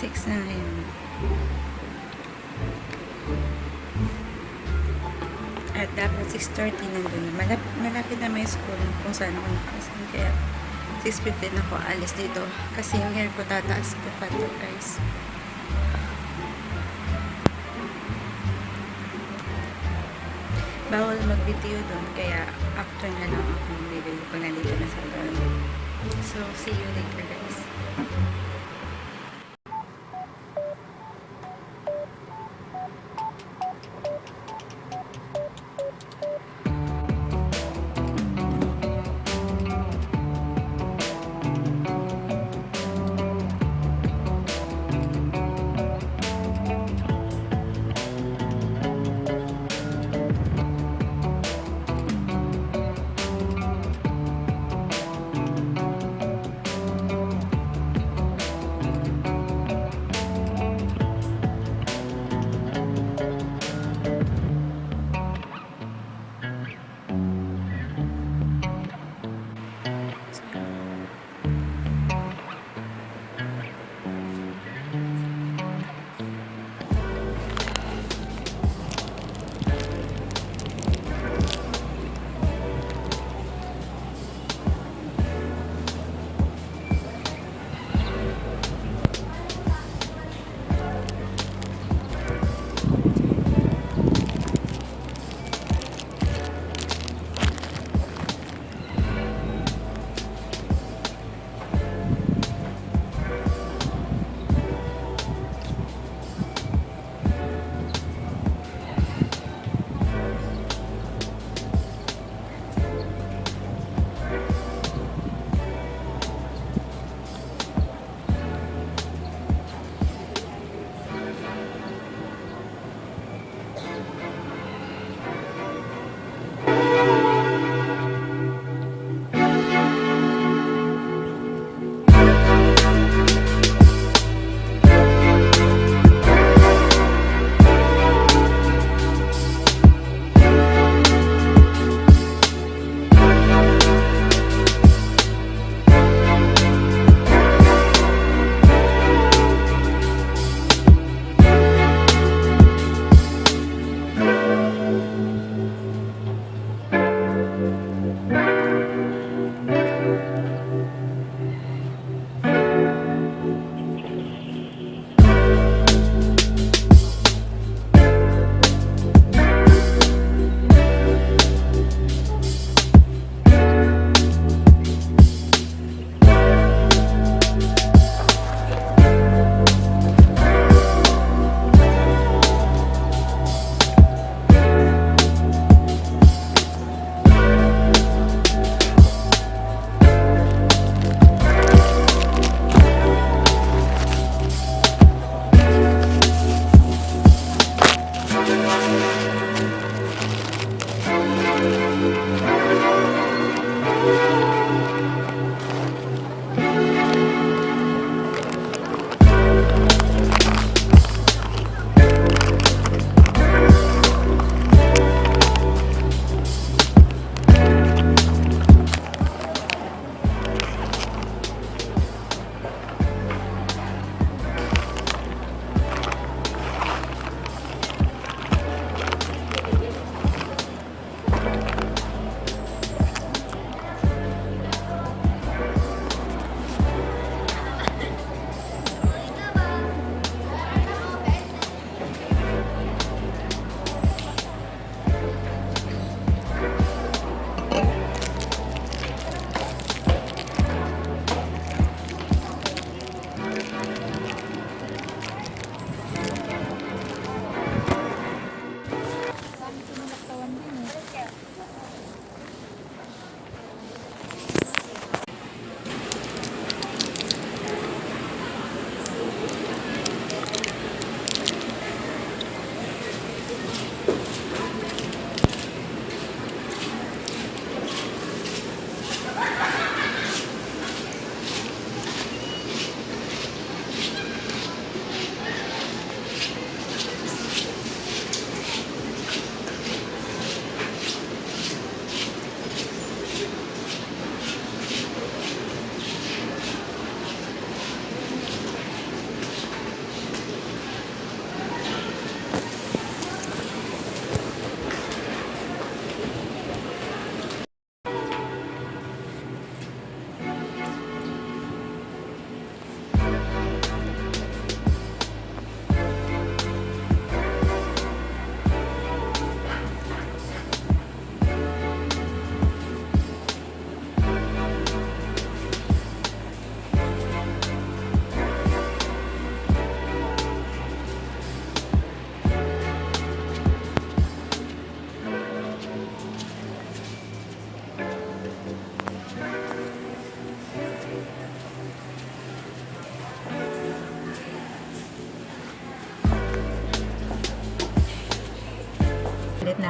6 na ngayon. At dapat 6:30 nandun na. Malapit na may school kung saan ako nakasan. Kaya 6:15 ako alis dito. Kasi yung hair ko tataas ko pa to, guys. Bawal mag-video doon. Kaya after na lang ako mag-video pag nandito na sa doon. So, see you later, guys.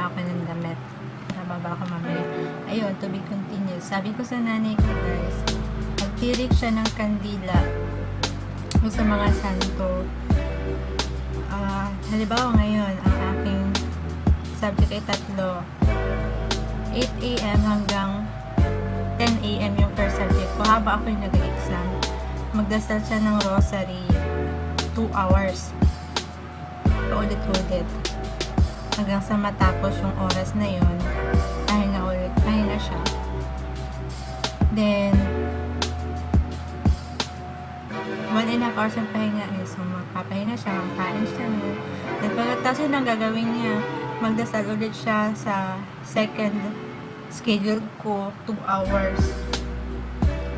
lang ako ng damit. Nababa ako mamaya. Ayun, to be continued. Sabi ko sa nanay ko, guys, magtirik siya ng kandila o sa mga santo. Halimbawa ngayon, ang aking subject ay 3. 8 a.m. hanggang 10 a.m. yung first subject ko. Haba ako yung nag-exam. Magdasal siya ng rosary 2 hours. Paulit-ulit. Hanggang sa matapos yung oras na yun, pahinga siya. Then, 1.5 hours ang pahinga. So, magpapahinga siya, magpain siya. Then, pagkatapos yun ang gagawin niya, magdasal ulit siya sa second schedule ko, 2 hours.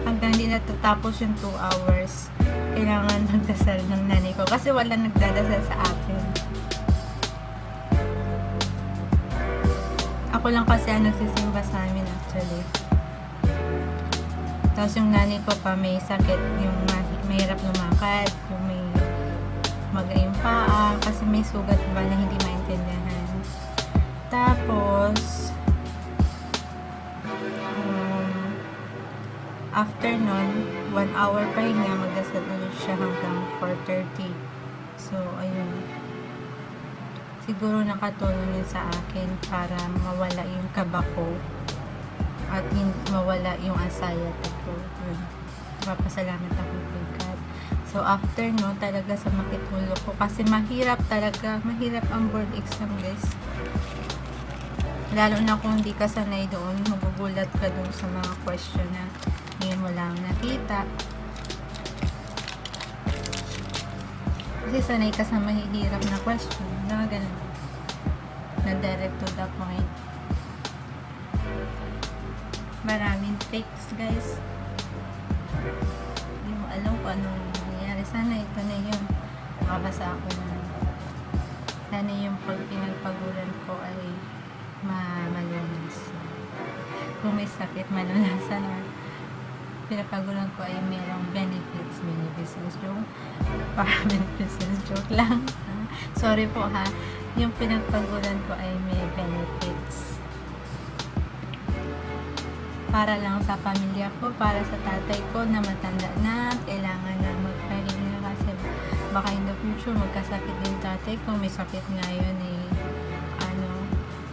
Hanggang hindi natatapos yung 2 hours, kailangan magdasal ng nanay ko. Kasi wala nagdadasal sa akin. Ako lang kasi ang nagsisimba sa amin actually. Tapos yung nanay ko pa may sakit, yung mahirap lumakad, yung may magaing paa, kasi may sugat ba na hindi maintindihan. Tapos, after nun, 1 hour pahinga, magdasal ulit siya hanggang 4:30. So, ayun. Siguro nakatulong yun sa akin para mawala yung kaba ko at mawala yung anxiety ko. Papasalamat ako kay God. So, after no, talaga sa makitulo ko. Kasi mahirap talaga. Mahirap ang board exam, guys. Lalo na kung hindi ka sanay doon, magugulat ka doon sa mga question na ngayon mo lang nakita. Kasi sanay ka sa mahihirap na question. Na ganun. Na direct to the point. Maraming tricks, guys. Hindi mo alam kung anong nangyayari. Sana ito na yun. Makabasa ako na. Sana yung pinagpagulan ko ay malunas. Kung may sakit, malunasan. Pinagpagulan ko ay mayroong benefits joke. Para benefits joke lang. Sorry po ha. Yung pinagpagulan ko ay may benefits. Para lang sa pamilya ko, para sa tatay ko na matanda na, kailangan na magpahinga kasi baka in the future magkasakit din tatay ko. May sakit ngayon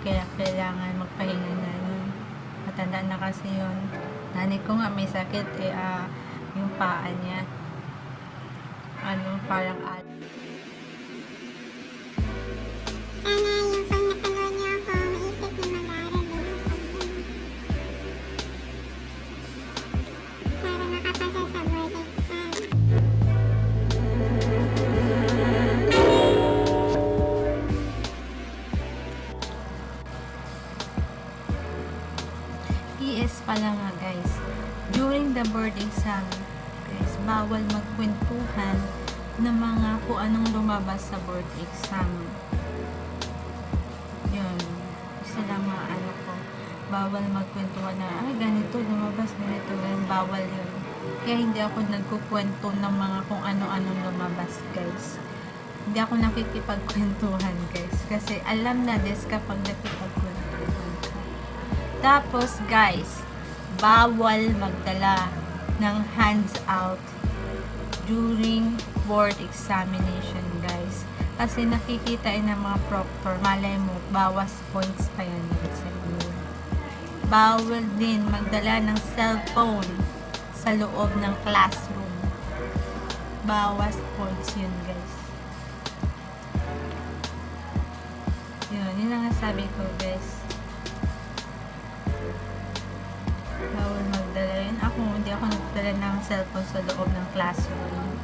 kaya kailangan magpahinga na yun. Matanda na kasi yun. Nanay ko nga may sakit yung paa niya. Parang Sana yung pag napanood niyo ako, maisip ni mag-aaral din ako. Para makapasa sa board exam. PS pala nga, guys. During the board exam, guys, bawal magkwentuhan ng mga kung anong lumabas sa board exam. Yun. Sila mga ko. Bawal magkwentuhan na, ganito, lumabas, ganito, ganito. Bawal yun. Kaya hindi ako nagkukwento ng mga kung ano-anong lumabas, guys. Hindi ako nakikipagkwentuhan, guys. Kasi alam na this kapag nakipagkwentuhan ka. Tapos, guys, bawal magdala ng hands out during board examination, guys. Kasi nakikita ng mga proctor, malay mo, bawas points pa yan sa inyo. Bawal din magdala ng cellphone sa loob ng classroom. Bawas points yun, guys. Yun ang sabi ko, guys. Bawal magdala yun. Hindi ako nagdala ng cellphone sa loob ng classroom.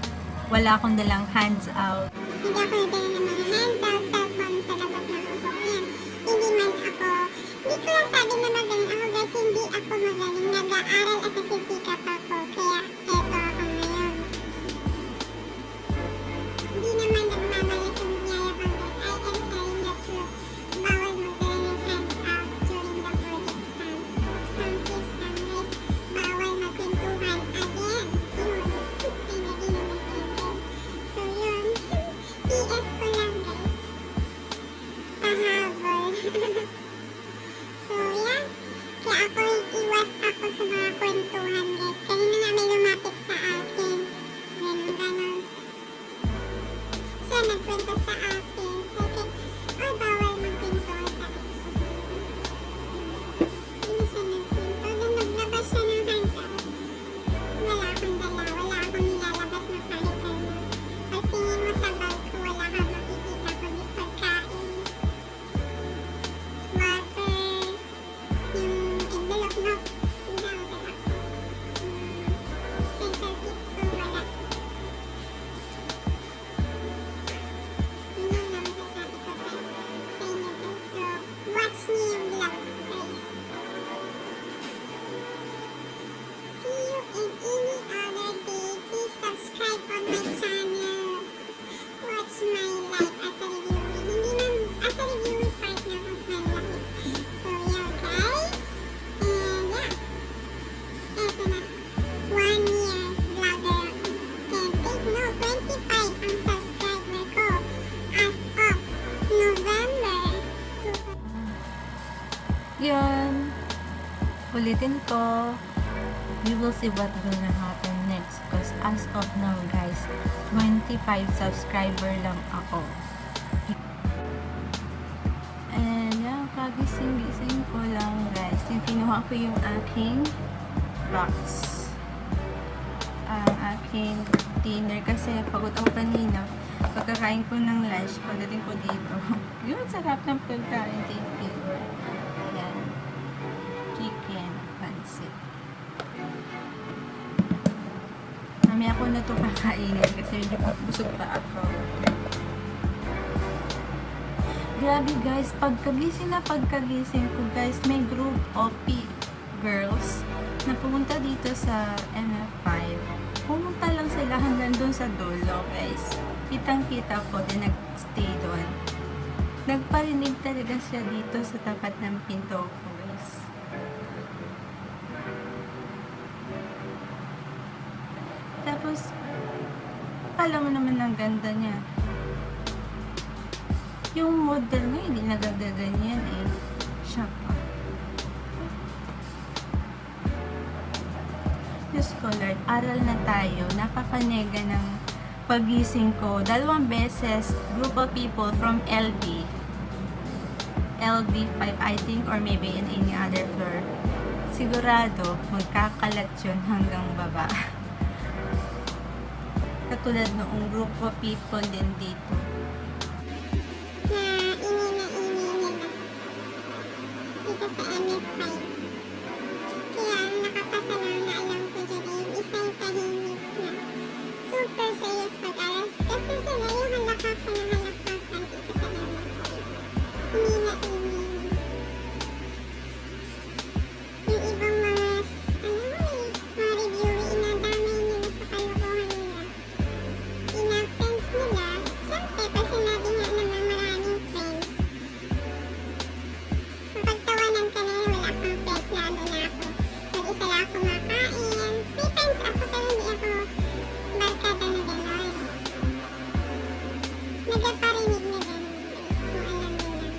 Wala akong dalang hands out. Hindi ako nagdala ng mga hands out, cellphone sa labas ng upo. Hindi man ako, hindi ko lang sabi na magaling ako guys, hindi ako magaling. Nag-aaral at nagsisikap ako. Kaya eto ako ngayon. Hindi naman nagmamalit yung yayabang guys. I am telling the truth. Bawal magdala ng hands out during the board exam. Some tips lang guys. Bawal magpintuhan. Again, yun. Ay, naging naman. So yun. PS ko lang guys. Pahabol. chicken ko. We will see what will happen next. Because as of now, guys, 25 subscriber lang ako. And yan, kagising-gising ko lang, guys. Yung kinuha ko yung aking box. Ang aking dinner. Kasi pagod ako kanina. Pagkakain ko ng lunch, pagdating ko dito. Yun, sarap ng pagkain. Thank you. Ayan. Chicken, pansit. Mamaya ako na ito kakainin kasi medyo busog pa ako. Grabe guys, pagkagising ko guys, may group of girls na pumunta dito sa MF5. Pumunta lang sila hanggang doon sa dulo guys. Kitang-kita ko din nag-stay doon. Nagparinig talaga siya dito sa tapat ng pinto ko guys. Tapos, alam mo naman ang ganda niya. Yung model nga, hindi nagagaganyan eh. Siya pa. Diyos ko Lord, aral na tayo. Napakanega ng pagising ko. 2 beses, group of people from LB5 I think, or maybe in any other floor. Sigurado, magkakalat yun hanggang baba. Katulad noong group of people din dito. Dito sa MF5. Kaya nakapasalaw na alam ko dyan ay yung isang tahimik na super serious pag-aras. Kasi sila yung halakapan ng halakapan dito sa MF5. Humina-ingin. Yung ibang mga, mga reviewer, inadamay nila sa kalokohan nila. Ina-friends nila. Siyempre, pag sinabi nga naman maraming friends, pagtawanan ka na yun, wala kang friends, lalo na ako. Mag-isa lang ako makain. May friends ako, pero hindi ako barkada na gano'n. Nagpaparinig na gano'n, guys, kung alam mo lang.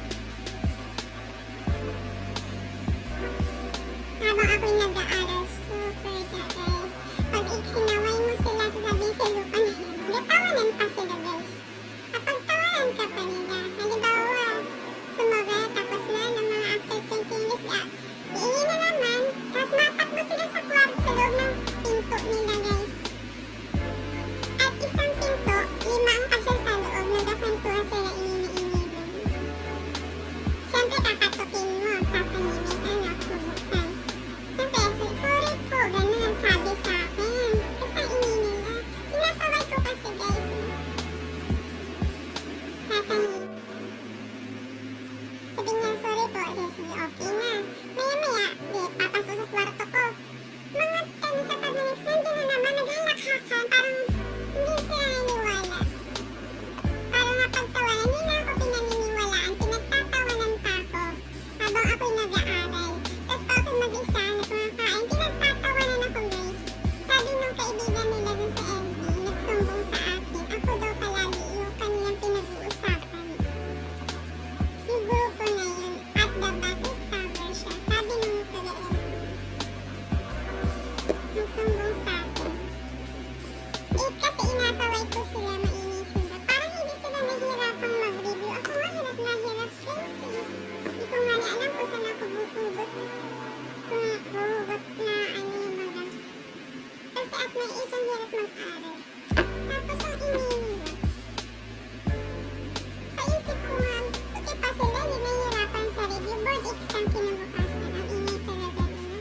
Habang ako'y nag-aaral, super guys. Pag sinaway mo sila, sasabihin sa lupa na yun. Nagtawanan pa sila, guys. Kapag tawanan ka pa nila, halimbawa, sumaga, tapos na ng mga after 20 minutes, iingin na naman, tapos matakbo sila sa kwarto sa loob ng pinto nila, guys. At isang pinto, 5 ang kasya sa loob, nagkakantuhan sila ingin-ingin doon. Siyempre, kakatukin mo, tatahimik, anak, mabuksan. Siyempre, sorry po, ganun, sabi sa akin. Kasi ingin nila. Sinasaway ko kasi, guys. Tatahimik. Sabi niya, sorry po, Leslie, okay na. Maya-maya, papasok sa kwarto ko. Mga 10 sa pag-minutes, nandiyan na naman, naghalakhakan, parang hindi sila naniwala. Parang napagtawanan, hindi na ako pinaniniwalaan, pinagtatawanan pa ako habang ako'y nag-aaral. Tapos pa ako'y mag-isa na kumakain, pinagtatawanan ako guys. Sabi nung kaibigan nila dun sa LB, nagsumbong sa akin, ako daw palagi yung kanilang pinag-uusapan. Yung grupo na yun, at the back is cover siya. Sabi nung taga-LB. Nagsumbong sa akin. Kasi inasaway ko sila, mainis sila. Parang hindi sila nahihirapang mag-review. Ako nga hirap na hirap, guys. Hindi ko nga na alam kung saan ako buhugot. Hugot na ano yung mga. Kasi at may isang hirap mag-aral. Tapos ang ingay nila. Sa isip ko nga, puti pa sila, hindi nahihirapan sa review. Board exam kinabukasan. Ang ingay talaga nila.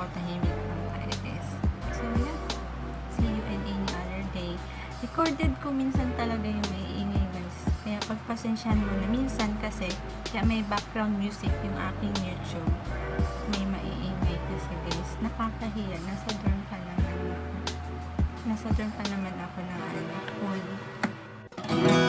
ako, tahimik lang tayo guys. So yeah, see you in any other day. Recorded ko minsan talaga yung maiingay guys. Kaya pagpasensyahan mo na minsan kasi kaya may background music yung aking YouTube. May maiingay kasi guys. Nakakahiya. Nasa dorm pa naman ako ng full.